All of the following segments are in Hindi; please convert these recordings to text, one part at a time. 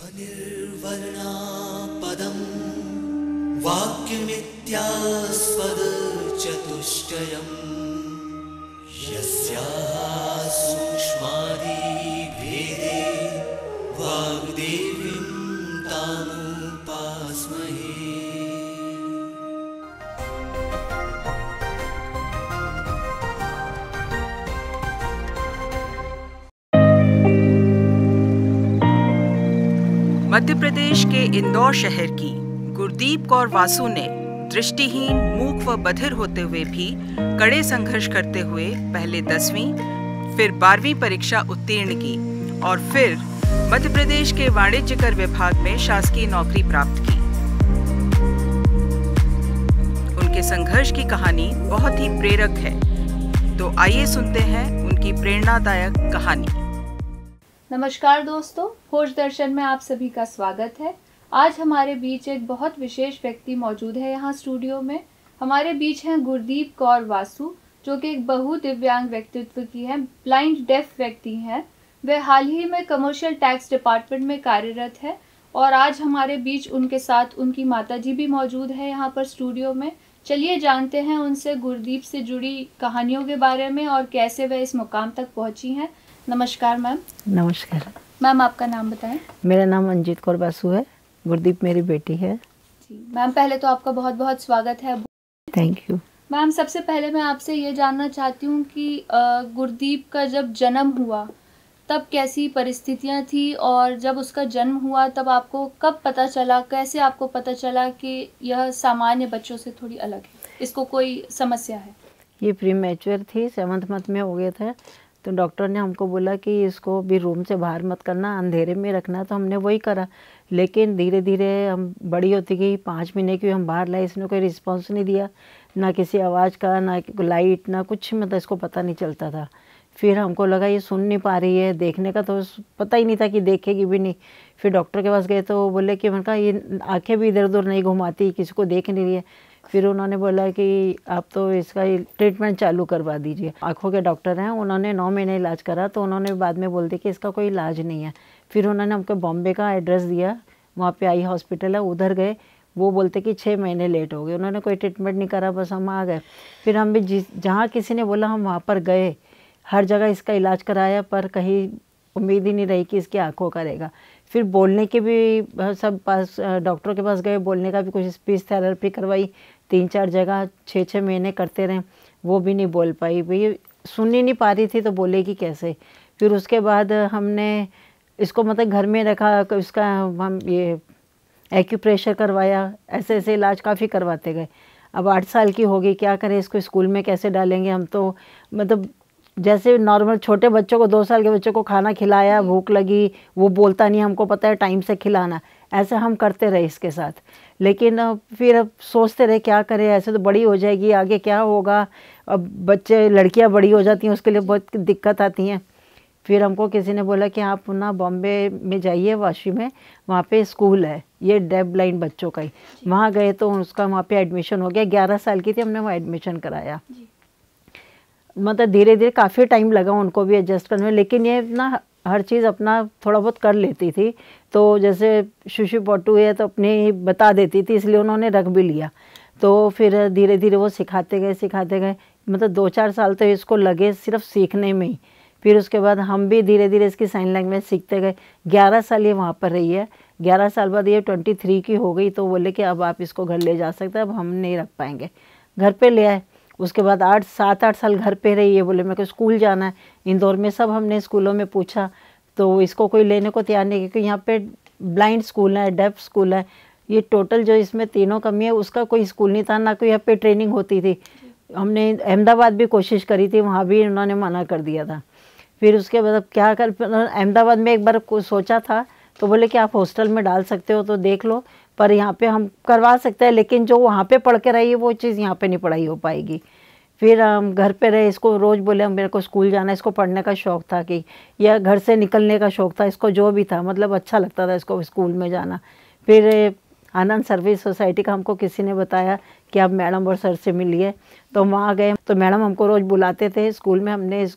निर्वर्णा पदं वाक्यमित्यास्पदचतुष्टयम् यस्याः सूक्ष्मादिभेदे वाग्देवीं तामुपास्महे। मध्य प्रदेश के इंदौर शहर की गुरदीप कौर वासु ने दृष्टिहीन, मूक व बधिर होते हुए भी कड़े संघर्ष करते हुए पहले 10वीं फिर 12वीं परीक्षा उत्तीर्ण की और फिर मध्य प्रदेश के वाणिज्य कर विभाग में शासकीय नौकरी प्राप्त की। उनके संघर्ष की कहानी बहुत ही प्रेरक है, तो आइए सुनते हैं उनकी प्रेरणादायक कहानी। नमस्कार दोस्तों, खोज दर्शन में आप सभी का स्वागत है। आज हमारे बीच एक बहुत विशेष व्यक्ति मौजूद है। यहाँ स्टूडियो में हमारे बीच हैं गुरदीप कौर वासु, जो कि एक बहु दिव्यांग व्यक्तित्व की हैं, ब्लाइंड डेफ व्यक्ति हैं। वे हाल ही में कमर्शियल टैक्स डिपार्टमेंट में कार्यरत है और आज हमारे बीच उनके साथ उनकी माताजी भी मौजूद है यहाँ पर स्टूडियो में। चलिए जानते हैं उनसे गुरदीप से जुड़ी कहानियों के बारे में और कैसे वे इस मुकाम तक पहुँची हैं। नमस्कार मैम। नमस्कार मैम, आपका नाम बताएं। मेरा नाम अंजित कौर बासु है, गुरदीप मेरी बेटी है। जी मैम, पहले तो आपका बहुत बहुत स्वागत है। थैंक यू मैम, सबसे पहले मैं आपसे ये जानना चाहती हूँ कि गुरदीप का जब जन्म हुआ तब कैसी परिस्थितियाँ थी और जब उसका जन्म हुआ तब आपको कब पता चला, कैसे आपको पता चला कि यह सामान्य बच्चों से थोड़ी अलग है, इसको कोई समस्या है? ये प्री मैच्योर थी, 7th मंथ में हो गया था। तो डॉक्टर ने हमको बोला कि इसको भी रूम से बाहर मत करना, अंधेरे में रखना, तो हमने वही करा। लेकिन धीरे धीरे हम बड़ी होती गई, 5 महीने की हम बाहर लाए, इसने कोई रिस्पांस नहीं दिया, ना किसी आवाज़ का, ना लाइट, ना कुछ, मतलब इसको पता नहीं चलता था। फिर हमको लगा ये सुन नहीं पा रही है, देखने का तो पता ही नहीं था कि देखेगी भी नहीं। फिर डॉक्टर के पास गए तो बोले कि मैंने कहा ये आँखें भी इधर उधर नहीं घुमाती, किसी को देख नहीं रही है। फिर उन्होंने बोला कि आप तो इसका ट्रीटमेंट चालू करवा दीजिए। आँखों के डॉक्टर हैं, उन्होंने 9 महीने इलाज करा, तो उन्होंने बाद में बोल दिया कि इसका कोई इलाज नहीं है। फिर उन्होंने हमको बॉम्बे का एड्रेस दिया, वहाँ पे आई हॉस्पिटल है, उधर गए। वो बोलते कि 6 महीने लेट हो गए, उन्होंने कोई ट्रीटमेंट नहीं करा, बस हम आ गए। फिर हम भी जहाँ किसी ने बोला हम वहाँ पर गए, हर जगह इसका इलाज कराया, पर कहीं उम्मीद ही नहीं रही कि इसकी आँखों करेगा। फिर बोलने के भी सब पास डॉक्टरों के पास गए, बोलने का भी कुछ स्पीच थेरेपी करवाई, 3-4 जगह 6-6 महीने करते रहे, वो भी नहीं बोल पाई। भाई सुन ही नहीं पा रही थी तो बोलेगी कैसे। फिर उसके बाद हमने इसको मतलब घर में रखा, उसका हम ये एक्यूप्रेशर करवाया, ऐसे ऐसे इलाज काफ़ी करवाते गए। अब 8 साल की हो गई, क्या करें, इसको स्कूल में कैसे डालेंगे हम? तो मतलब जैसे नॉर्मल छोटे बच्चों को, 2 साल के बच्चों को खाना खिलाया, भूख लगी, वो बोलता नहीं, हमको पता है टाइम से खिलाना, ऐसे हम करते रहे इसके साथ। लेकिन फिर अब सोचते रहे क्या करें, ऐसे तो बड़ी हो जाएगी, आगे क्या होगा। अब बच्चे, लड़कियां बड़ी हो जाती हैं, उसके लिए बहुत दिक्कत आती हैं। फिर हमको किसी ने बोला कि आप ना बॉम्बे में जाइए, वाशी में, वहाँ पे स्कूल है ये डेफ ब्लाइंड बच्चों का ही। वहाँ गए तो उसका वहाँ पे एडमिशन हो गया। 11 साल की थी, हमने वहाँ एडमिशन कराया। मतलब धीरे धीरे काफ़ी टाइम लगा उनको भी एडजस्ट करने में, लेकिन ये ना हर चीज़ अपना थोड़ा बहुत कर लेती थी। तो जैसे शुशु पोटू है तो अपने ही बता देती थी, इसलिए उन्होंने रख भी लिया। तो फिर धीरे धीरे वो सिखाते गए। मतलब 2-4 साल तो इसको लगे सिर्फ सीखने में ही। फिर उसके बाद हम भी धीरे धीरे इसकी साइन लैंग्वेज सीखते गए। 11 साल ये वहाँ पर रही है। 11 साल बाद ये 23 की हो गई, तो बोले कि अब आप इसको घर ले जा सकते हैं, अब हम नहीं रख पाएंगे। घर पे ले आए। उसके बाद 7-8 साल घर पे रही है। बोले मेरे को स्कूल जाना है। इंदौर में सब हमने स्कूलों में पूछा, तो इसको कोई लेने को तैयार नहीं, क्योंकि यहाँ पे ब्लाइंड स्कूल है, डेफ स्कूल है, ये टोटल जो इसमें तीनों कमी है, उसका कोई स्कूल नहीं था, ना कोई यहाँ पे ट्रेनिंग होती थी। हमने अहमदाबाद भी कोशिश करी थी, वहाँ भी उन्होंने मना कर दिया था। फिर उसके बाद अब क्या कर, अहमदाबाद में एक बार सोचा था, तो बोले कि आप हॉस्टल में डाल सकते हो तो देख लो, पर यहाँ पे हम करवा सकते हैं, लेकिन जो वहाँ पे पढ़ के रही है वो चीज़ यहाँ पे नहीं पढ़ाई हो पाएगी। फिर हम घर पे रहे। इसको रोज़ बोले मेरे को स्कूल जाना है, इसको पढ़ने का शौक़ था कि, या घर से निकलने का शौक़ था, इसको जो भी था, मतलब अच्छा लगता था इसको स्कूल में जाना। फिर आनंद सर्विस सोसाइटी का हमको किसी ने बताया कि आप मैडम और सर से मिलिए, तो वहाँ गए। तो मैडम हमको रोज़ बुलाते थे स्कूल में। हमने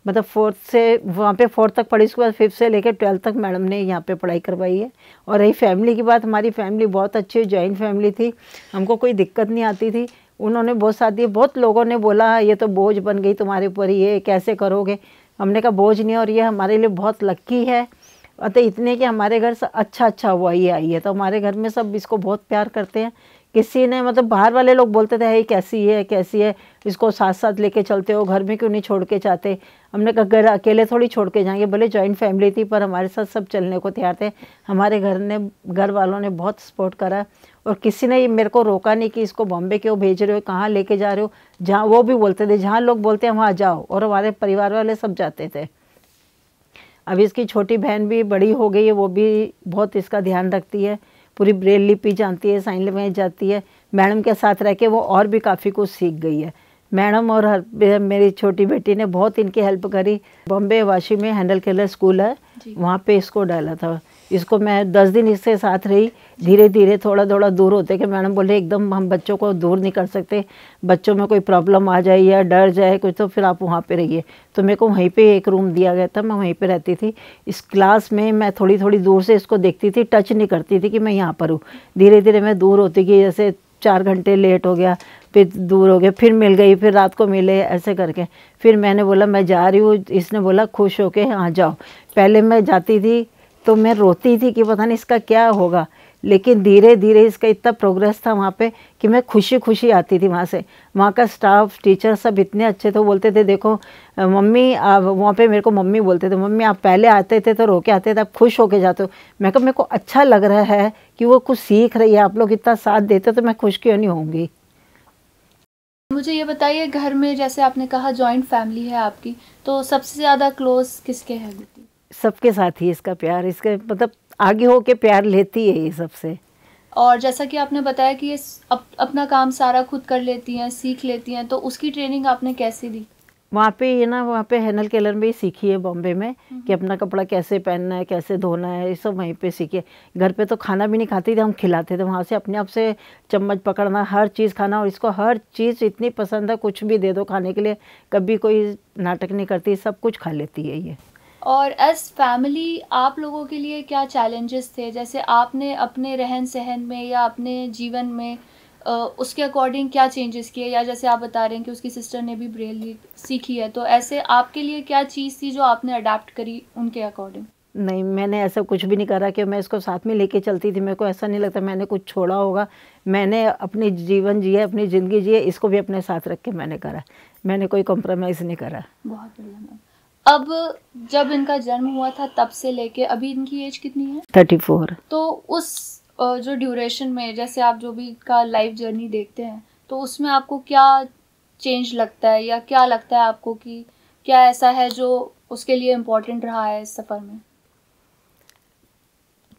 मतलब 4th से वहाँ पे 4th तक पढ़ी, उसके बाद 5th से लेकर 12th तक मैडम ने यहाँ पे पढ़ाई करवाई है। और रही फैमिली की बात, हमारी फैमिली बहुत अच्छी जॉइंट फैमिली थी, हमको कोई दिक्कत नहीं आती थी। उन्होंने बहुत साथ दिए। बहुत लोगों ने बोला ये तो बोझ बन गई तुम्हारे ऊपर, ये कैसे करोगे। हमने कहा बोझ नहीं, और ये हमारे लिए बहुत लक्की है। अतः इतने कि हमारे घर से अच्छा हुआ ये आई है, तो हमारे घर में सब इसको बहुत प्यार करते हैं। किसी ने मतलब बाहर वाले लोग बोलते थे ये कैसी है, इसको साथ साथ लेके चलते हो, घर में क्यों नहीं छोड़ के जाते। हमने कहा घर अकेले थोड़ी छोड़ के जाएंगे, भले जॉइंट फैमिली थी पर हमारे साथ सब चलने को तैयार थे। हमारे घर वालों ने बहुत सपोर्ट करा, और किसी ने मेरे को रोका नहीं कि इसको बॉम्बे क्यों भेज रहे हो, कहाँ लेके जा रहे हो। जहाँ वो भी बोलते थे जहाँ लोग बोलते हैं वहाँ जाओ, और हमारे परिवार वाले सब जाते थे। अब इसकी छोटी बहन भी बड़ी हो गई है, वो भी बहुत इसका ध्यान रखती है, पूरी ब्रेल लिपि जानती है, साइन लैंग्वेज जाती है। मैडम के साथ रह के वो और भी काफ़ी कुछ सीख गई है। मैडम और मेरी छोटी बेटी ने बहुत इनकी हेल्प करी। बॉम्बे वाशी में हेंडल केलर स्कूल है, वहाँ पे इसको डाला था। इसको मैं 10 दिन इसके साथ रही। धीरे धीरे थोड़ा दूर होते कि मैडम बोले एकदम हम बच्चों को दूर नहीं कर सकते, बच्चों में कोई प्रॉब्लम आ जाए या डर जाए कुछ, तो फिर आप वहाँ पे रहिए। तो मेरे को वहीं पे एक रूम दिया गया था, मैं वहीं पे रहती थी। इस क्लास में मैं थोड़ी दूर से इसको देखती थी, टच नहीं करती थी कि मैं यहाँ पर हूँ। धीरे धीरे मैं दूर होती गई, जैसे 4 घंटे लेट हो गया, फिर दूर हो गया, फिर मिल गई, फिर रात को मिले, ऐसे करके। फिर मैंने बोला मैं जा रही हूँ, इसने बोला खुश होके हाँ जाओ। पहले मैं जाती थी तो मैं रोती थी कि पता नहीं इसका क्या होगा, लेकिन धीरे धीरे इसका इतना प्रोग्रेस था वहाँ पे कि मैं खुशी आती थी वहाँ से। वहाँ का स्टाफ टीचर सब इतने अच्छे थे, बोलते थे देखो मम्मी आप, वहाँ पे मेरे को मम्मी बोलते थे, मम्मी आप पहले आते थे तो रो के आते थे, आप खुश होके जाते हो। मैं कहा मेरे को अच्छा लग रहा है कि वो कुछ सीख रही है, आप लोग इतना साथ देते तो मैं खुश क्यों नहीं होंगी। मुझे ये बताइए, घर में जैसे आपने कहा जॉइंट फैमिली है आपकी, तो सबसे ज़्यादा क्लोज किसके है बेटी? सबके साथ ही इसका प्यार, इसके मतलब आगे होके प्यार लेती है ये सबसे। और जैसा कि आपने बताया कि ये अपना काम सारा खुद कर लेती हैं, सीख लेती हैं, तो उसकी ट्रेनिंग आपने कैसे दी? वहाँ पे ये ना, वहाँ पे हेनल केलर में ही सीखी है बॉम्बे में कि अपना कपड़ा कैसे पहनना है, कैसे धोना है, ये सब वहीं पे सीखे। घर पे तो खाना भी नहीं खाती थी, हम खिलाते थे। वहाँ से अपने आप से चम्मच पकड़ना, हर चीज़ खाना, और इसको हर चीज़ इतनी पसंद है, कुछ भी दे दो खाने के लिए, कभी कोई नाटक नहीं करती, सब कुछ खा लेती है ये। और एज फैमिली आप लोगों के लिए क्या चैलेंजेस थे? जैसे आपने अपने रहन सहन में या अपने जीवन में उसके अकॉर्डिंग क्या चेंजेस किए, या जैसे आप बता रहे हैं कि उसकी सिस्टर ने भी ब्रेल सीखी है, तो ऐसे आपके लिए क्या चीज़ थी जो आपने अडेप्ट करी उनके अकॉर्डिंग? नहीं, मैंने ऐसा कुछ भी नहीं करा कि मैं इसको साथ में लेके चलती थी। मेरे को ऐसा नहीं लगता मैंने कुछ छोड़ा होगा। मैंने अपनी जीवन जिए, अपनी ज़िंदगी जिए, इसको भी अपने साथ रख के मैंने करा। मैंने कोई कॉम्प्रोमाइज़ नहीं करा। बहुत बढ़िया मैम। अब जब इनका जन्म हुआ था तब से लेके अभी इनकी एज कितनी है? 34। तो उस जो ड्यूरेशन में, जैसे आप जो भी का लाइफ जर्नी देखते हैं, तो उसमें आपको क्या चेंज लगता है, या क्या लगता है आपको कि क्या ऐसा है जो उसके लिए इम्पोर्टेंट रहा है इस सफ़र में?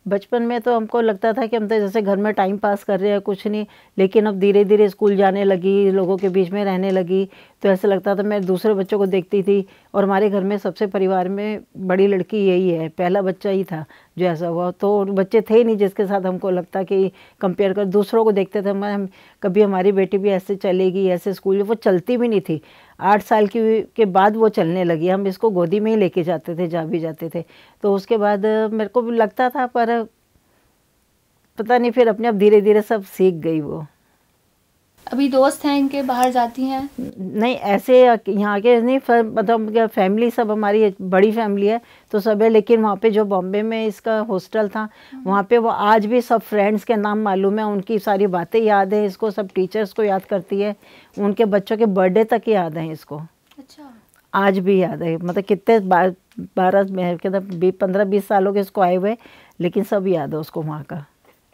बचपन में तो हमको लगता था कि हम तो जैसे घर में टाइम पास कर रहे हैं, कुछ नहीं। लेकिन अब धीरे धीरे स्कूल जाने लगी, लोगों के बीच में रहने लगी, तो ऐसा लगता था मैं दूसरे बच्चों को देखती थी। और हमारे घर में सबसे परिवार में बड़ी लड़की यही है, पहला बच्चा ही था जो ऐसा हुआ। तो बच्चे थे ही नहीं जिसके साथ हमको लगता कि कंपेयर कर, दूसरों को देखते थे हम कभी हमारी बेटी भी ऐसे चलेगी, ऐसे स्कूल, वो चलती भी नहीं थी। 8 साल के बाद वो चलने लगी। हम इसको गोदी में ही लेके जाते थे, जहाँ भी जाते थे। तो उसके बाद मेरे को भी लगता था, पर पता नहीं, फिर अपने आप धीरे धीरे सब सीख गई वो। अभी दोस्त हैं इनके, बाहर जाती हैं? नहीं, ऐसे यहाँ के नहीं, मतलब फैमिली सब हमारी बड़ी फैमिली है तो सब है। लेकिन वहाँ पे जो बॉम्बे में इसका हॉस्टल था, वहाँ पे वो आज भी सब फ्रेंड्स के नाम मालूम है, उनकी सारी बातें याद है इसको, सब टीचर्स को याद करती है, उनके बच्चों के बर्थडे तक याद है इसको। अच्छा। आज भी याद है, मतलब कितने 15-20 सालों के इसको आए हुए, लेकिन सब याद है उसको वहाँ का।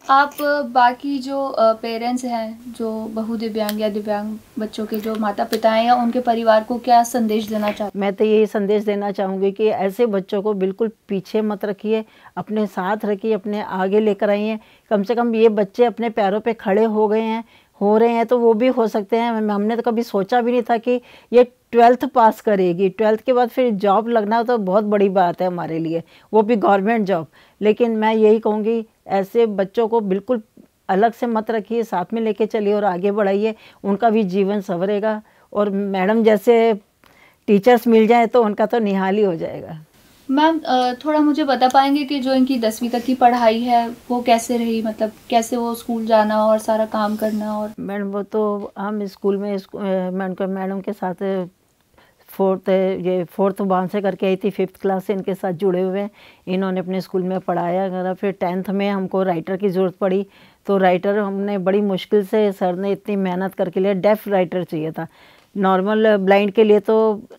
आप बाकी जो पेरेंट्स हैं, जो बहु दिव्यांग या दिव्यांग बच्चों के जो माता पिता हैं, या उनके परिवार को क्या संदेश देना चाहते? मैं तो यही संदेश देना चाहूँगी कि ऐसे बच्चों को बिल्कुल पीछे मत रखिए, अपने साथ रखिए, अपने आगे लेकर आइए। कम से कम ये बच्चे अपने पैरों पे खड़े हो गए हैं, हो रहे हैं, तो वो भी हो सकते हैं। हमने तो कभी सोचा भी नहीं था कि ये 12th पास करेगी, 12th के बाद फिर जॉब लगना तो बहुत बड़ी बात है हमारे लिए, वो भी गवर्नमेंट जॉब। लेकिन मैं यही कहूँगी, ऐसे बच्चों को बिल्कुल अलग से मत रखिए, साथ में लेके चलिए और आगे बढ़ाइए, उनका भी जीवन संवरेगा। और मैडम जैसे टीचर्स मिल जाए तो उनका तो निहाल ही हो जाएगा। मैम थोड़ा मुझे बता पाएंगे कि जो इनकी 10वीं तक की पढ़ाई है वो कैसे रही, मतलब कैसे वो स्कूल जाना और सारा काम करना? और मैडम वो तो हम स्कूल में मैडम के साथ फोर्थ वहाँ से करके आई थी, 5th क्लास से इनके साथ जुड़े हुए हैं। इन्होंने अपने स्कूल में पढ़ाया करा। फिर 10th में हमको राइटर की ज़रूरत पड़ी, तो राइटर हमने बड़ी मुश्किल से, सर ने इतनी मेहनत करके लिया। डेफ राइटर चाहिए था, नॉर्मल ब्लाइंड के लिए तो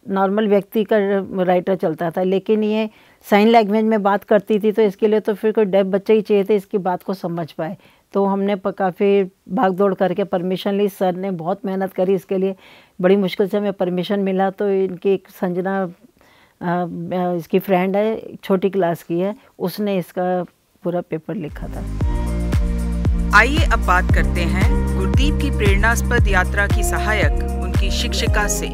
नॉर्मल व्यक्ति का राइटर चलता था, लेकिन ये साइन लैंग्वेज में बात करती थी, तो इसके लिए तो फिर कोई डेफ बच्चे ही चाहिए थे, इसकी बात को समझ पाए। तो हमने काफ़ी भाग दौड़ करके परमिशन ली। सर ने बहुत मेहनत करी इसके लिए, बड़ी मुश्किल से हमें परमिशन मिला। तो इनकी एक संजना इसकी फ्रेंड है, छोटी क्लास की है, उसने इसका पूरा पेपर लिखा था। आइए अब बात करते हैं गुरदीप की प्रेरणास्पद यात्रा की सहायक उनकी शिक्षिका से।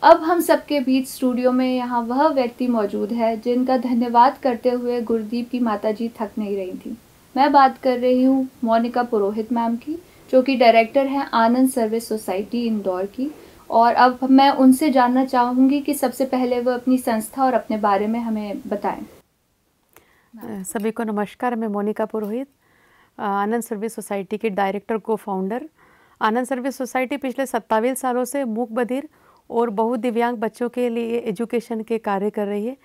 अब हम सबके बीच स्टूडियो में यहाँ वह व्यक्ति मौजूद है जिनका धन्यवाद करते हुए गुरदीप की माताजी थक नहीं रही थी। मैं बात कर रही हूँ मोनिका पुरोहित मैम की, जो कि डायरेक्टर हैं आनंद सर्विस सोसाइटी इंदौर की। और अब मैं उनसे जानना चाहूँगी कि सबसे पहले वो अपनी संस्था और अपने बारे में हमें बताएं। सभी को नमस्कार। मैं मोनिका पुरोहित, आनंद सर्विस सोसाइटी की डायरेक्टर को फाउंडर। आनंद सर्विस सोसाइटी पिछले 27 सालों से मूक बधिर और बहुदिव्यांग बच्चों के लिए एजुकेशन के कार्य कर रही है।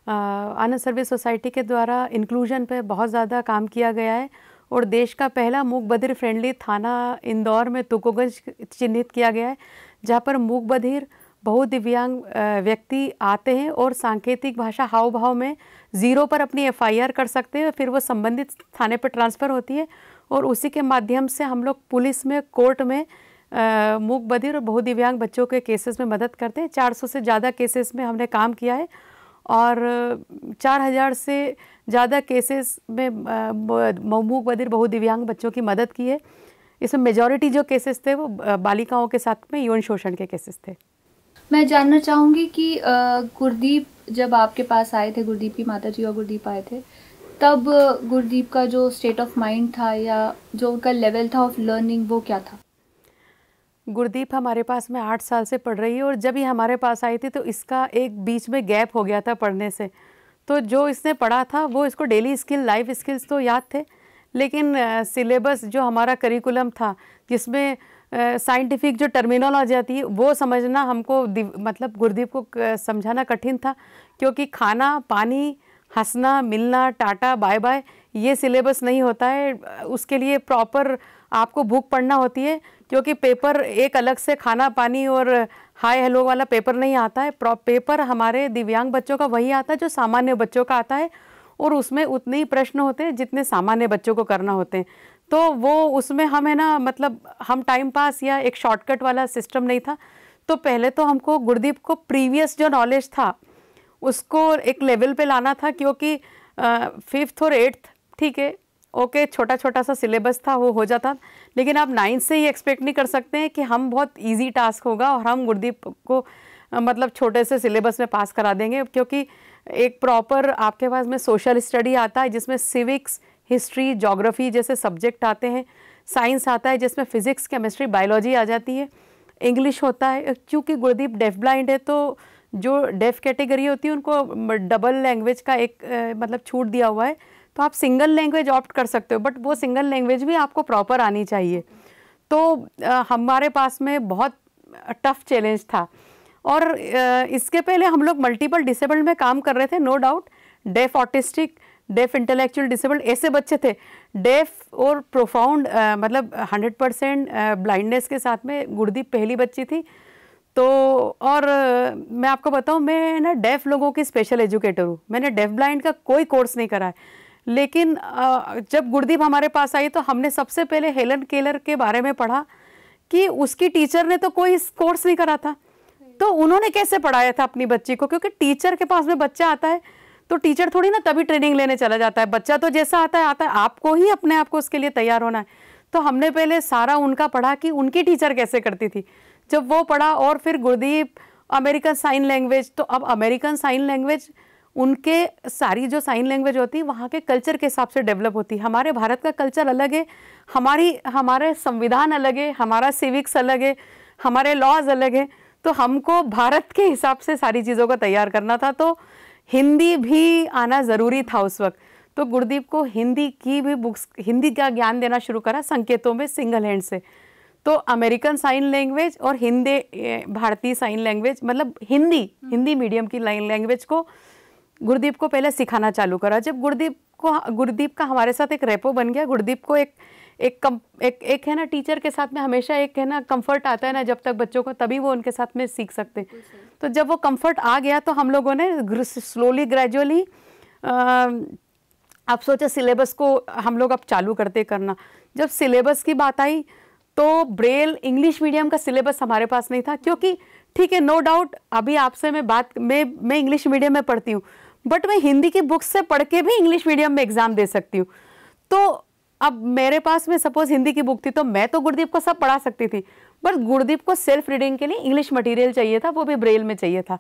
आनंद सर्विस सोसाइटी के द्वारा इंक्लूजन पे बहुत ज़्यादा काम किया गया है और देश का पहला मूक बधिर फ्रेंडली थाना इंदौर में तुकोगंज चिन्हित किया गया है, जहाँ पर मूक बधिर बहुदिव्यांग व्यक्ति आते हैं और सांकेतिक भाषा हाव भाव में 0 पर अपनी FIR कर सकते हैं, फिर वो संबंधित थाने पर ट्रांसफ़र होती है और उसी के माध्यम से हम लोग पुलिस में, कोर्ट में मूक बधिर और बहुदिव्यांग बच्चों के केसेस में मदद करते हैं। 400 से ज़्यादा केसेस में हमने काम किया है और 4000 से ज़्यादा केसेस में मूक बधिर बहुदिव्यांग बच्चों की मदद की है। इसमें मेजॉरिटी जो केसेस थे वो बालिकाओं के साथ में यौन शोषण के केसेस थे। मैं जानना चाहूँगी कि गुरदीप जब आपके पास आए थे, गुरदीप की माताजी और गुरदीप आए थे, तब गुरदीप का जो स्टेट ऑफ माइंड था या जो उनका लेवल था ऑफ लर्निंग, वो क्या था? गुरदीप हमारे पास में 8 साल से पढ़ रही है और जब ये हमारे पास आई थी तो इसका एक बीच में गैप हो गया था पढ़ने से। तो जो इसने पढ़ा था वो इसको डेली स्किल, लाइफ स्किल्स तो याद थे, लेकिन सिलेबस जो हमारा करिकुलम था जिसमें साइंटिफिक जो टर्मिनोलॉजी आती है वो समझना हमको मतलब गुरदीप को समझाना कठिन था, क्योंकि खाना, पानी, हंसना, मिलना, टाटा, बाय बाय ये सिलेबस नहीं होता है। उसके लिए प्रॉपर आपको बुक पढ़ना होती है, क्योंकि पेपर एक अलग से खाना पानी और हाय हेलो वाला पेपर नहीं आता है। पेपर हमारे दिव्यांग बच्चों का वही आता है जो सामान्य बच्चों का आता है, और उसमें उतने ही प्रश्न होते हैं जितने सामान्य बच्चों को करना होते हैं। तो वो उसमें हमें ना मतलब हम टाइम पास या एक शॉर्टकट वाला सिस्टम नहीं था। तो पहले तो हमको गुरदीप को प्रीवियस जो नॉलेज था उसको एक लेवल पे लाना था, क्योंकि 5th और 8th ठीक है ओके छोटा छोटा सा सिलेबस था वो हो जाता, लेकिन आप 9th से ही एक्सपेक्ट नहीं कर सकते हैं कि हम बहुत इजी टास्क होगा और हम गुरदीप को मतलब छोटे से सिलेबस में पास करा देंगे, क्योंकि एक प्रॉपर आपके पास में सोशल स्टडी आता है जिसमें सिविक्स, हिस्ट्री, ज्योग्राफी जैसे सब्जेक्ट आते हैं, साइंस आता है जिसमें फिजिक्स, केमिस्ट्री, बायोलॉजी आ जाती है, इंग्लिश होता है। क्योंकि गुरदीप डेफ ब्लाइंड है तो जो डेफ कैटेगरी होती है उनको डबल लैंग्वेज का एक मतलब छूट दिया हुआ है, तो आप सिंगल लैंग्वेज ऑप्ट कर सकते हो, बट वो सिंगल लैंग्वेज भी आपको प्रॉपर आनी चाहिए। तो हमारे पास में बहुत टफ चैलेंज था। और इसके पहले हम लोग मल्टीपल डिसेबल्ड में काम कर रहे थे, no doubt, deaf autistic, deaf intellectual disabled ऐसे बच्चे थे। डेफ और प्रोफाउंड मतलब 100% ब्लाइंडनेस के साथ में गुरदीप पहली बच्ची थी। तो और मैं आपको बताऊं, मैं ना डेफ लोगों की स्पेशल एजुकेटर हूँ, मैंने डेफ ब्लाइंड का कोई कोर्स नहीं करा है। लेकिन जब गुरदीप हमारे पास आई तो हमने सबसे पहले हेलन केलर के बारे में पढ़ा कि उसकी टीचर ने तो कोई कोर्स नहीं करा था, तो उन्होंने कैसे पढ़ाया था अपनी बच्ची को, क्योंकि टीचर के पास में बच्चा आता है तो टीचर थोड़ी ना तभी ट्रेनिंग लेने चला जाता है, बच्चा तो जैसा आता है आपको ही अपने आप को उसके लिए तैयार होना है। तो हमने पहले सारा उनका पढ़ा कि उनकी टीचर कैसे करती थी, जब वो पढ़ा और फिर गुरदीप अमेरिकन साइन लैंग्वेज, तो अब अमेरिकन साइन लैंग्वेज उनके सारी जो साइन लैंग्वेज होती है वहाँ के कल्चर के हिसाब से डेवलप होती है। हमारे भारत का कल्चर अलग है, हमारे संविधान अलग है, हमारा सिविक्स अलग है, हमारे लॉज अलग है, तो हमको भारत के हिसाब से सारी चीज़ों को तैयार करना था, तो हिंदी भी आना ज़रूरी था उस वक्त। तो गुरदीप को हिंदी की भी बुक्स, हिंदी का ज्ञान देना शुरू करा संकेतों में सिंगल हैंड से। तो अमेरिकन साइन लैंग्वेज और हिंदी, भारतीय साइन लैंग्वेज, मतलब हिंदी मीडियम की लैंग्वेज को गुरदीप को पहले सिखाना चालू करा। जब गुरदीप का हमारे साथ एक रेपो बन गया, गुरदीप को एक है ना टीचर के साथ में हमेशा एक है ना कंफर्ट आता है ना, जब तक बच्चों को, तभी वो उनके साथ में सीख सकते हैं। तो जब वो कंफर्ट आ गया तो हम लोगों ने स्लोली ग्रेजुअली, आप सोचे सिलेबस को हम लोग अब चालू करते करना। जब सिलेबस की बात आई तो ब्रेल इंग्लिश मीडियम का सिलेबस हमारे पास नहीं था, क्योंकि ठीक है, नो डाउट अभी आपसे मैं इंग्लिश मीडियम में पढ़ती हूँ, बट मैं हिंदी की बुक्स से पढ़ के भी इंग्लिश मीडियम में एग्जाम दे सकती हूँ। तो अब मेरे पास में सपोज हिंदी की बुक थी तो मैं तो गुरदीप को सब पढ़ा सकती थी, बट गुरदीप को सेल्फ रीडिंग के लिए इंग्लिश मटेरियल चाहिए था, वो भी ब्रेल में चाहिए था।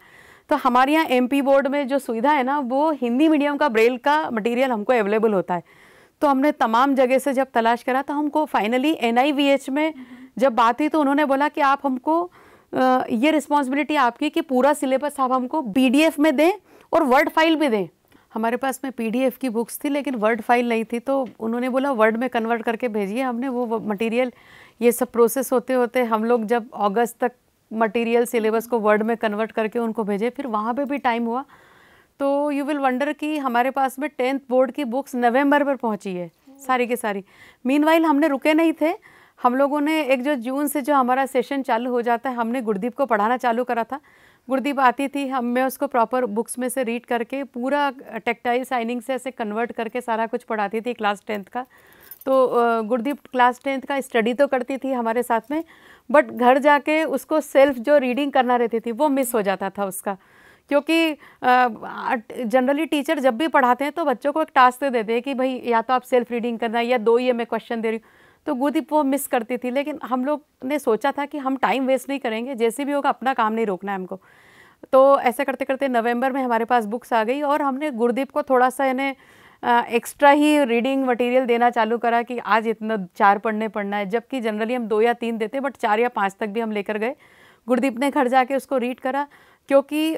तो हमारे यहाँ एमपी बोर्ड में जो सुविधा है ना, वो हिंदी मीडियम का ब्रेल का मटेरियल हमको अवेलेबल होता है। तो हमने तमाम जगह से जब तलाश करा तो हमको फाइनली NIVH में जब बात हुई तो उन्होंने बोला कि आप हमको ये रिस्पॉन्सिबिलिटी आपकी कि पूरा सिलेबस आप हमको PDF में दें और वर्ड फाइल भी दें। हमारे पास में PDF की बुक्स थी लेकिन वर्ड फाइल नहीं थी, तो उन्होंने बोला वर्ड में कन्वर्ट करके भेजिए। हमने वो मटेरियल, ये सब प्रोसेस होते होते हम लोग जब अगस्त तक मटेरियल सिलेबस को वर्ड में कन्वर्ट करके उनको भेजे, फिर वहाँ पे भी टाइम हुआ। तो यू विल वंडर कि हमारे पास में 10th बोर्ड की बुक्स नवंबर में पहुँची है सारी की सारी। मीनवाइल हमने रुके नहीं थे, हम लोगों ने एक जो जून से जो हमारा सेशन चालू हो जाता है, हमने गुरदीप को पढ़ाना चालू करा था। गुरदीप आती थी, मैं उसको प्रॉपर बुक्स में से रीड करके पूरा टेक्टाइल साइनिंग से ऐसे कन्वर्ट करके सारा कुछ पढ़ाती थी क्लास 10th का। तो गुरदीप क्लास 10th का स्टडी तो करती थी हमारे साथ में, बट घर जाके उसको सेल्फ जो रीडिंग करना रहती थी वो मिस हो जाता था उसका, क्योंकि जनरली टीचर जब भी पढ़ाते हैं तो बच्चों को एक टास्क दे देते हैं कि भाई या तो आप सेल्फ रीडिंग करना या 2 ये मैं क्वेश्चन दे रही हूँ। तो गुरदीप वो मिस करती थी, लेकिन हम लोग ने सोचा था कि हम टाइम वेस्ट नहीं करेंगे, जैसे भी होगा अपना काम नहीं रोकना है हमको। तो ऐसा करते करते नवंबर में हमारे पास बुक्स आ गई और हमने गुरदीप को थोड़ा सा इन्हें एक्स्ट्रा ही रीडिंग मटेरियल देना चालू करा कि आज इतना 4 पढ़ना है, जबकि जनरली हम 2 या 3 देते, बट 4 या 5 तक भी हम लेकर गए। गुरदीप ने घर जाके उसको रीड करा, क्योंकि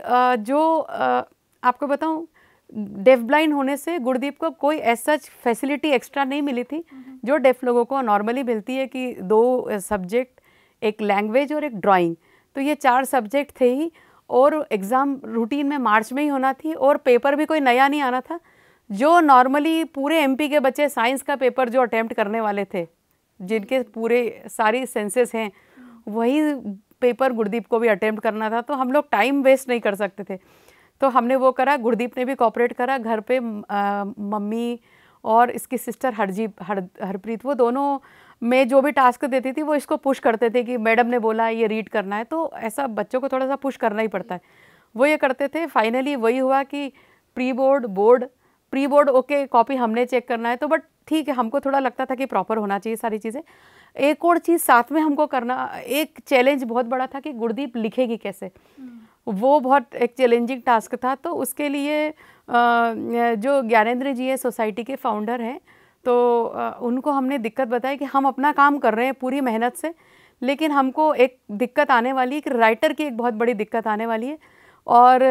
आपको बताऊं, डेफ ब्लाइंड होने से गुरदीप को कोई ऐसा फैसिलिटी एक्स्ट्रा नहीं मिली थी जो डेफ लोगों को नॉर्मली मिलती है कि 2 सब्जेक्ट, एक लैंग्वेज और एक ड्राइंग। तो ये 4 सब्जेक्ट थे ही, और एग्ज़ाम रूटीन में मार्च में ही होना थी, और पेपर भी कोई नया नहीं आना था। जो नॉर्मली पूरे MP के बच्चे साइंस का पेपर जो अटैम्प्ट करने वाले थे, जिनके पूरे सारी सेंसेस हैं, वही पेपर गुरदीप को भी अटैम्प्ट करना था। तो हम लोग टाइम वेस्ट नहीं कर सकते थे, तो हमने वो करा। गुरदीप ने भी कोऑपरेट करा। घर पे मम्मी और इसकी सिस्टर हरप्रीत, वो दोनों मैं जो भी टास्क देती थी वो इसको पुश करते थे कि मैडम ने बोला ये रीड करना है, तो ऐसा बच्चों को थोड़ा सा पुश करना ही पड़ता है। वो ये करते थे। फाइनली वही हुआ कि प्री बोर्ड ओके, कॉपी हमने चेक करना है, तो बट ठीक है, हमको थोड़ा लगता था कि प्रॉपर होना चाहिए सारी चीज़ें। एक और चीज़ साथ में हमको करना, एक चैलेंज बहुत बड़ा था कि गुरदीप लिखेगी कैसे, वो बहुत एक चैलेंजिंग टास्क था। तो उसके लिए जो ज्ञानेंद्र जी है, सोसाइटी के फाउंडर हैं, तो उनको हमने दिक्कत बताई कि हम अपना काम कर रहे हैं पूरी मेहनत से, लेकिन हमको एक दिक्कत आने वाली है कि राइटर की एक बहुत बड़ी दिक्कत आने वाली है। और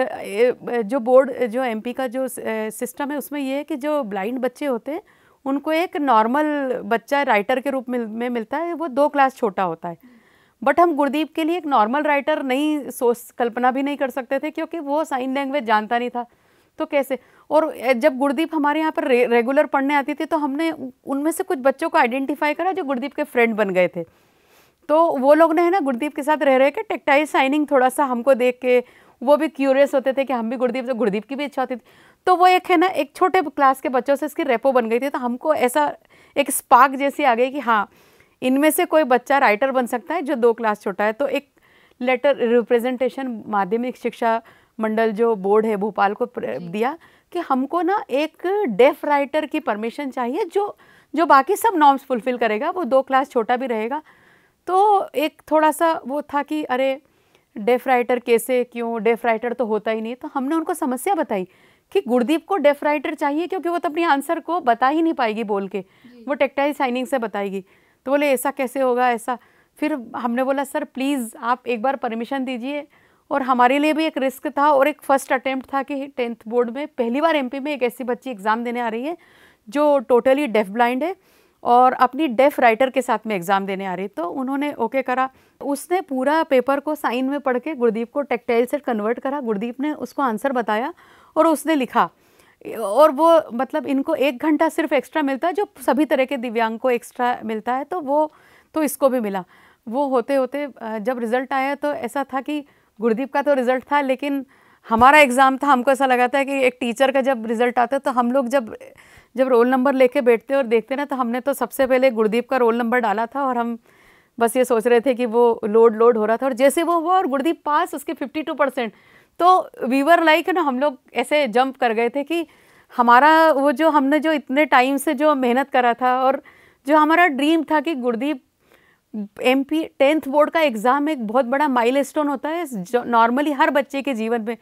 जो बोर्ड, जो MP का जो सिस्टम है, उसमें ये है कि जो ब्लाइंड बच्चे होते हैं उनको एक नॉर्मल बच्चा राइटर के रूप में मिलता है, वो 2 क्लास छोटा होता है। बट हम गुरदीप के लिए एक नॉर्मल राइटर नहीं कल्पना भी नहीं कर सकते थे, क्योंकि वो साइन लैंग्वेज जानता नहीं था, तो कैसे। और जब गुरदीप हमारे यहाँ पर रेगुलर पढ़ने आती थी, तो हमने उनमें से कुछ बच्चों को आइडेंटिफाई करा जो गुरदीप के फ्रेंड बन गए थे। तो वो लोग ने है ना गुरदीप के साथ रह के टेक्टाइल साइनिंग थोड़ा सा हमको देख के वो भी क्यूरियस होते थे कि हम भी गुरदीप की भी इच्छा होती थी। तो वो एक है ना, एक छोटे क्लास के बच्चों से इसकी रेपो बन गई थी। तो हमको ऐसा एक स्पार्क जैसी आ गई कि हाँ, इनमें से कोई बच्चा राइटर बन सकता है जो 2 क्लास छोटा है। तो एक लेटर रिप्रेजेंटेशन माध्यमिक शिक्षा मंडल जो बोर्ड है भोपाल को दिया कि हमको ना एक डेफ राइटर की परमिशन चाहिए जो बाकी सब नॉर्म्स फुलफिल करेगा, वो 2 क्लास छोटा भी रहेगा। तो एक थोड़ा सा वो था कि अरे डेफ राइटर कैसे, क्यों, डेफ राइटर तो होता ही नहीं। तो हमने उनको समस्या बताई कि गुरदीप को डेफ राइटर चाहिए, क्योंकि वो तो अपनी आंसर को बता ही नहीं पाएगी बोल के, वो टेक्टाइल साइनिंग से बताएगी। तो बोले ऐसा कैसे होगा ऐसा। फिर हमने बोला सर प्लीज़ आप एक बार परमिशन दीजिए, और हमारे लिए भी एक रिस्क था और एक फर्स्ट अटेम्प्ट था कि 10th बोर्ड में पहली बार एमपी में एक ऐसी बच्ची एग्ज़ाम देने आ रही है जो टोटली डेफ ब्लाइंड है और अपनी डेफ राइटर के साथ में एग्ज़ाम देने आ रही। तो उन्होंने ओके करा। उसने पूरा पेपर को साइन में पढ़ के गुरदीप को टेक्टाइल से कन्वर्ट करा, गुरदीप ने उसको आंसर बताया और उसने लिखा। और वो मतलब इनको 1 घंटा सिर्फ एक्स्ट्रा मिलता है जो सभी तरह के दिव्यांग को एक्स्ट्रा मिलता है, तो इसको भी मिला। वो होते होते जब रिज़ल्ट आया तो ऐसा था कि गुरदीप का तो रिज़ल्ट था, लेकिन हमारा एग्ज़ाम था। हमको ऐसा लगा था कि एक टीचर का जब रिज़ल्ट आता है तो हम लोग जब रोल नंबर लेके बैठते और देखते ना, तो हमने तो सबसे पहले गुरदीप का रोल नंबर डाला था और हम बस ये सोच रहे थे कि वो लोड हो रहा था। और जैसे वो हुआ और गुरदीप पास, उसके 52%, तो वी वर लाइक ना, हम लोग ऐसे जंप कर गए थे कि हमारा वो जो हमने जो इतने टाइम से जो मेहनत करा था और जो हमारा ड्रीम था कि गुरदीप एमपी 10th बोर्ड का एग्ज़ाम एक बहुत बड़ा माइलस्टोन होता है नॉर्मली हर बच्चे के जीवन में।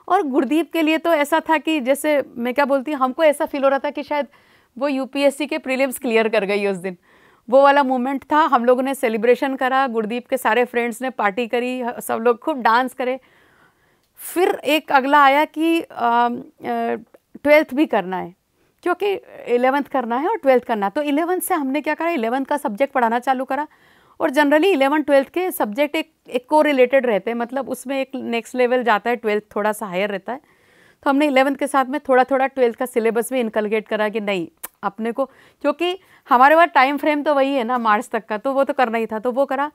और गुरदीप के लिए तो ऐसा था कि जैसे मैं क्या बोलती हूँ, हमको ऐसा फील हो रहा था कि शायद वो यूपीएससी के प्रीलिम्स क्लियर कर गई उस दिन। वो वाला मोमेंट था। हम लोगों ने सेलिब्रेशन करा, गुरदीप के सारे फ्रेंड्स ने पार्टी करी, सब लोग खूब डांस करे। फिर एक अगला आया कि 12th भी करना है, क्योंकि 11th करना है और 12th करना। तो 11th से हमने क्या करा, 11th का सब्जेक्ट पढ़ाना चालू करा। और जनरली 11th 12th के सब्जेक्ट एक को रिलेटेड रहते हैं, मतलब उसमें एक नेक्स्ट लेवल जाता है, 12th थोड़ा सा हायर रहता है। तो हमने 11th के साथ में थोड़ा 12th का सिलेबस भी इनकलकेट करा कि नहीं अपने को, क्योंकि हमारे पास टाइम फ्रेम तो वही है ना मार्च तक का, तो वो तो करना ही था, तो वो करा।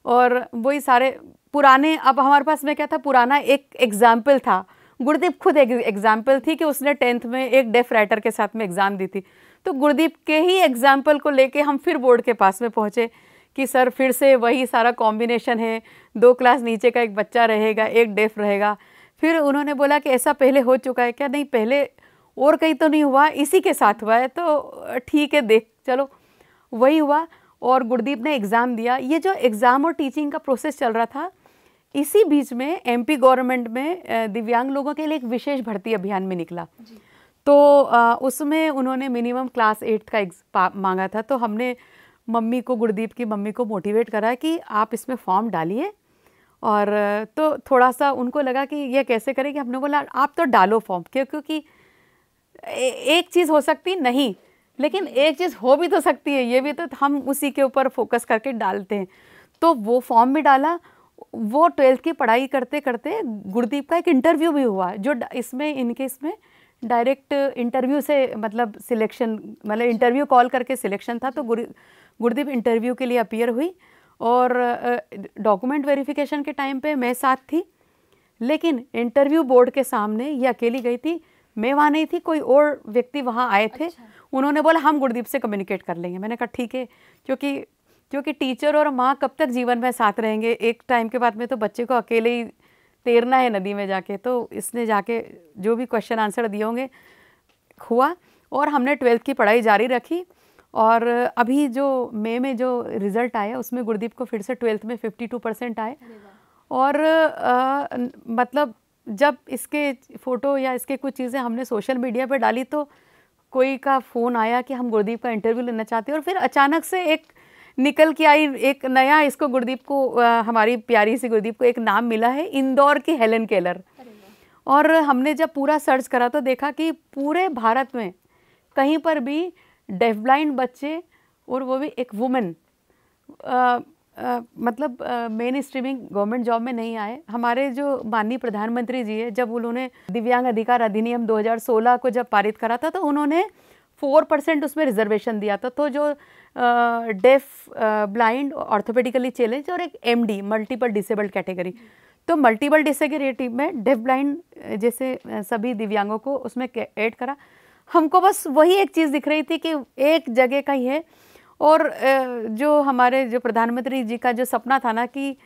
और वही सारे पुराने, अब हमारे पास में क्या था, पुराना एक एग्जाम्पल था। गुरदीप खुद एक एग्जाम्पल थी कि उसने 10th में एक डेफ राइटर के साथ में एग्ज़ाम दी थी। तो गुरदीप के ही एग्जाम्पल को लेके हम फिर बोर्ड के पास में पहुँचे कि सर फिर से वही सारा कॉम्बिनेशन है, 2 क्लास नीचे का एक बच्चा रहेगा, एक डेफ रहेगा। फिर उन्होंने बोला कि ऐसा पहले हो चुका है क्या? नहीं, पहले और कहीं तो नहीं हुआ, इसी के साथ हुआ है, तो ठीक है देख चलो। वही हुआ और गुरदीप ने एग्ज़ाम दिया। ये जो एग्ज़ाम और टीचिंग का प्रोसेस चल रहा था, इसी बीच में एमपी गवर्नमेंट में दिव्यांग लोगों के लिए एक विशेष भर्ती अभियान में निकला। तो उसमें उन्होंने मिनिमम क्लास 8th का मांगा था। तो हमने मम्मी को, गुरदीप की मम्मी को मोटिवेट करा कि आप इसमें फॉर्म डालिए। और तो थोड़ा सा उनको लगा कि ये कैसे करें, कि हमने बोला आप तो डालो फॉर्म, क्योंकि एक चीज़ हो सकती नहीं, लेकिन एक चीज़ हो भी तो सकती है, ये भी तो हम उसी के ऊपर फोकस करके डालते हैं। तो वो फॉर्म भी डाला। वो 12th की पढ़ाई करते करते गुरदीप का एक इंटरव्यू भी हुआ, जो इसमें डायरेक्ट इंटरव्यू से मतलब सिलेक्शन, मतलब इंटरव्यू कॉल करके सिलेक्शन था। तो गुरदीप इंटरव्यू के लिए अपीयर हुई और डॉक्यूमेंट वेरिफिकेशन के टाइम पे मैं साथ थी, लेकिन इंटरव्यू बोर्ड के सामने ये अकेली गई थी। मैं वहाँ नहीं थी, कोई और व्यक्ति वहाँ आए थे। अच्छा। उन्होंने बोला हम गुरदीप से कम्युनिकेट कर लेंगे। मैंने कहा ठीक है, क्योंकि टीचर और माँ कब तक जीवन में साथ रहेंगे, एक टाइम के बाद में तो बच्चे को अकेले ही तैरना है नदी में जाके। तो इसने जाके जो भी क्वेश्चन आंसर दिए होंगे हुआ, और हमने 12th की पढ़ाई जारी रखी। और अभी जो मई में जो रिज़ल्ट आया उसमें गुरदीप को फिर से 12th में 52% आए। और मतलब जब इसके फ़ोटो या इसके कुछ चीज़ें हमने सोशल मीडिया पे डाली तो कोई का फ़ोन आया कि हम गुरदीप का इंटरव्यू लेना चाहते हैं। और फिर अचानक से एक निकल के आई एक नया, इसको गुरदीप को हमारी प्यारी सी गुरदीप को एक नाम मिला है, इंदौर की हेलन केलर। और हमने जब पूरा सर्च करा तो देखा कि पूरे भारत में कहीं पर भी डेफ ब्लाइंड बच्चे, और वो भी एक वुमेन, मतलब मेन स्ट्रीमिंग गवर्नमेंट जॉब में नहीं आए। हमारे जो माननीय प्रधानमंत्री जी है, जब उन्होंने दिव्यांग अधिकार अधिनियम 2016 को जब पारित करा था तो उन्होंने 4% उसमें रिजर्वेशन दिया था। तो जो डेफ ब्लाइंड, ऑर्थोपेडिकली चैलेंज और एक MD मल्टीपल डिसेबल्ड कैटेगरी, तो मल्टीपल डिसेबिलिटी में डेफ ब्लाइंड जैसे सभी दिव्यांगों को उसमें ऐड करा। हमको बस वही एक चीज़ दिख रही थी कि एक जगह का ही है। और जो हमारे जो प्रधानमंत्री जी का जो सपना था ना कि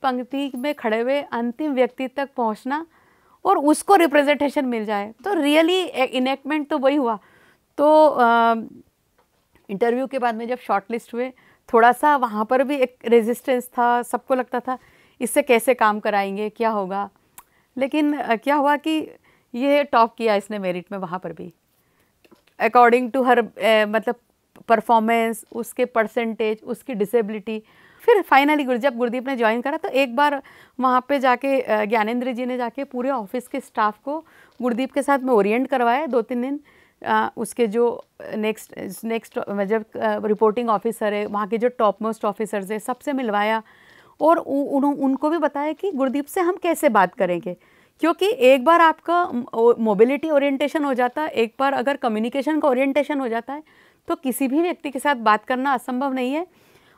पंक्ति में खड़े हुए अंतिम व्यक्ति तक पहुंचना और उसको रिप्रेजेंटेशन मिल जाए, तो रियली इनेक्टमेंट तो वही हुआ। तो इंटरव्यू के बाद में जब शॉर्टलिस्ट हुए, थोड़ा सा वहाँ पर भी एक रेजिस्टेंस था, सबको लगता था इससे कैसे काम कराएंगे, क्या होगा। लेकिन क्या हुआ कि ये टॉप किया इसने मेरिट में वहाँ पर भी, अकॉर्डिंग टू हर मतलब परफॉर्मेंस, उसके परसेंटेज, उसकी डिसेबिलिटी। फिर फाइनली जब गुरदीप ने ज्वाइन करा तो एक बार वहाँ पे जाके ज्ञानेंद्र जी ने जाके पूरे ऑफिस के स्टाफ को गुरदीप के साथ में ओरिएंट करवाया 2-3 दिन। उसके जो नेक्स्ट जब रिपोर्टिंग ऑफिसर है, वहाँ के जो टॉप मोस्ट ऑफिसर्स है, सबसे मिलवाया और उनको भी बताया कि गुरदीप से हम कैसे बात करेंगे, क्योंकि एक बार आपका मोबिलिटी ओरिएंटेशन हो जाता है, एक बार अगर कम्युनिकेशन का ओरिएंटेशन हो जाता है तो किसी भी व्यक्ति के साथ बात करना असंभव नहीं है।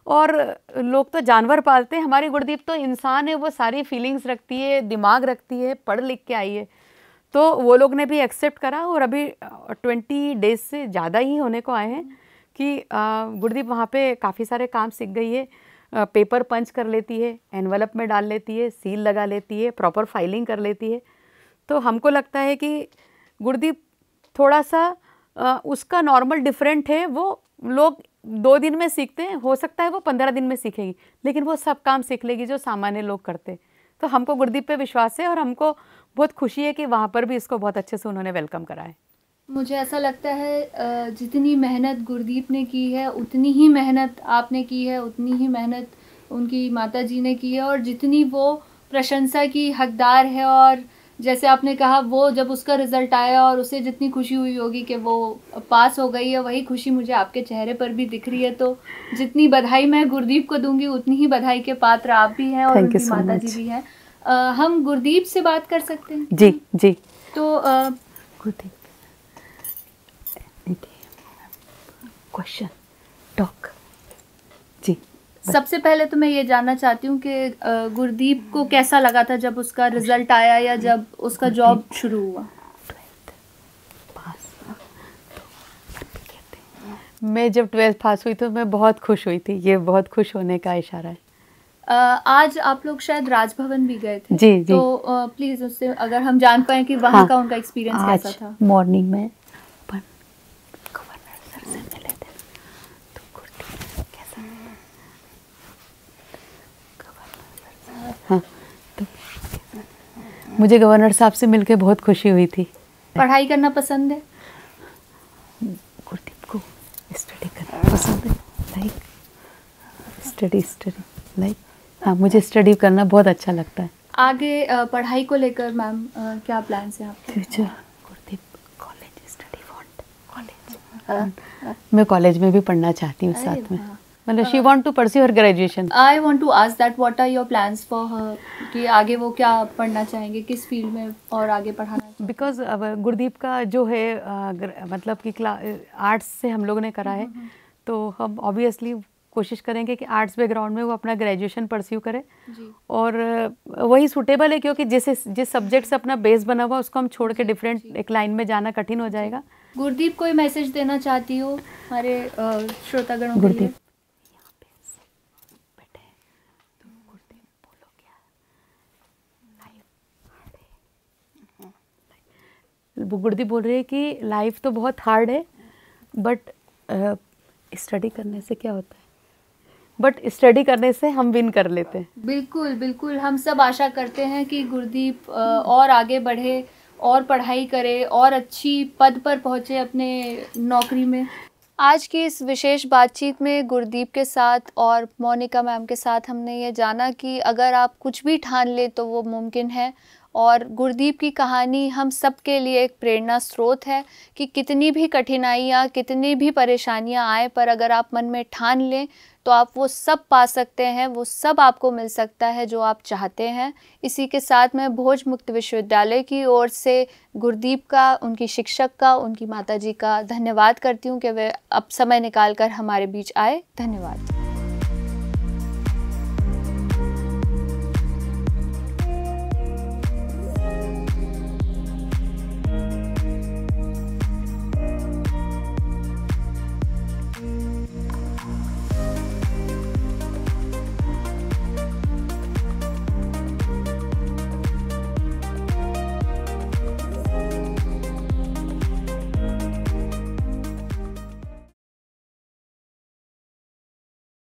और लोग तो जानवर पालते हैं, हमारी गुरदीप तो इंसान है, वो सारी फीलिंग्स रखती है, दिमाग रखती है, पढ़ लिख के आई है। तो वो लोग ने भी एक्सेप्ट करा और अभी 20 डेज से ज़्यादा ही होने को आए हैं कि गुरदीप वहाँ पे काफ़ी सारे काम सीख गई है। पेपर पंच कर लेती है, एनवलप में डाल लेती है, सील लगा लेती है, प्रॉपर फाइलिंग कर लेती है। तो हमको लगता है कि गुरदीप थोड़ा सा उसका नॉर्मल डिफरेंट है। वो लोग 2 दिन में सीखते हैं, हो सकता है वो 15 दिन में सीखेगी, लेकिन वो सब काम सीख लेगी जो सामान्य लोग करते। तो हमको गुरदीप पे विश्वास है और हमको बहुत खुशी है कि वहाँ पर भी इसको बहुत अच्छे से उन्होंने वेलकम करा है। मुझे ऐसा लगता है जितनी मेहनत गुरदीप ने की है उतनी ही मेहनत आपने की है, उतनी ही मेहनत उनकी माता जी ने की है, और जितनी वो प्रशंसा की हकदार है। और जैसे आपने कहा, वो जब उसका रिज़ल्ट आया और उसे जितनी खुशी हुई होगी कि वो पास हो गई है, वही खुशी मुझे आपके चेहरे पर भी दिख रही है। तो जितनी बधाई मैं गुरदीप को दूंगी उतनी ही बधाई के पात्र आप भी हैं और उनकी माता जी भी हैं। हम गुरदीप से बात कर सकते हैं? जी जी। तो गुरदीप, क्वेश्चन टॉक जी। सबसे पहले तो मैं ये जानना चाहती हूँ कि गुरदीप को कैसा लगा था जब उसका रिजल्ट आया या जब उसका जॉब शुरू हुआ? मैं जब 12th पास हुई तो मैं बहुत खुश हुई थी। ये बहुत खुश होने का इशारा है। आज आप लोग शायद राजभवन भी गए थे। जी जी। तो प्लीज उससे अगर हम जान पाए कि वहाँ का उनका एक्सपीरियंस कैसा था। मॉर्निंग में गवर्नर सर से मिले थे तो गुरदीप कैसा गवर्नर सर, हाँ, तो मुझे गवर्नर साहब से मिलके बहुत खुशी हुई थी। पढ़ाई करना पसंद है? गुरदीप को स्टडी करना पसंद है, लाइक स्टडी लाइक, हाँ, मुझे स्टडी करना बहुत अच्छा लगता है। आगे पढ़ाई को लेकर मैम क्या प्लान है आपके? Future Gurdeep college study want college, मैं कॉलेज में भी पढ़ना चाहती हूँ साथ में। मतलब she want to pursue her graduation. I want to ask that what are your plans for her, कि आगे वो क्या पढ़ना चाहेंगे, किस फील्ड में और आगे पढ़ाना चाहेंगे? बिकॉज गुरदीप का जो है मतलब कि आर्ट्स से हम लोगों ने करा है, तो हम ऑब्वियसली कोशिश करेंगे कि आर्ट्स बैकग्राउंड में वो अपना ग्रेजुएशन परस्यू करे जी। और वही सूटेबल है, क्योंकि जिस सब्जेक्ट से अपना बेस बना हुआ उसको हम छोड़ के डिफरेंट एक लाइन में जाना कठिन हो जाएगा। गुरदीप कोई मैसेज देना चाहती हो हमारे श्रोतागणों के लिए? यहाँ पे बैठे तो गुरदीप बोलो क्या, गुरदीप बोल रही है कि लाइफ तो बहुत हार्ड है, बट स्टडी करने से क्या होता है, बट स्टडी करने से हम विन कर लेते हैं। बिल्कुल बिल्कुल, हम सब आशा करते हैं कि गुरदीप और आगे बढ़े और पढ़ाई करे और अच्छी पद पर पहुँचे अपने नौकरी में। आज की इस विशेष बातचीत में गुरदीप के साथ और मोनिका मैम के साथ हमने ये जाना कि अगर आप कुछ भी ठान लें तो वो मुमकिन है, और गुरदीप की कहानी हम सब के लिए एक प्रेरणा स्रोत है कि कितनी भी कठिनाइयाँ, कितनी भी परेशानियाँ आए, पर अगर आप मन में ठान लें तो आप वो सब पा सकते हैं, वो सब आपको मिल सकता है जो आप चाहते हैं। इसी के साथ मैं भोज मुक्त विश्वविद्यालय की ओर से गुरदीप का, उनकी शिक्षक का, उनकी माताजी का धन्यवाद करती हूँ कि वे अब समय निकाल कर हमारे बीच आए। धन्यवाद।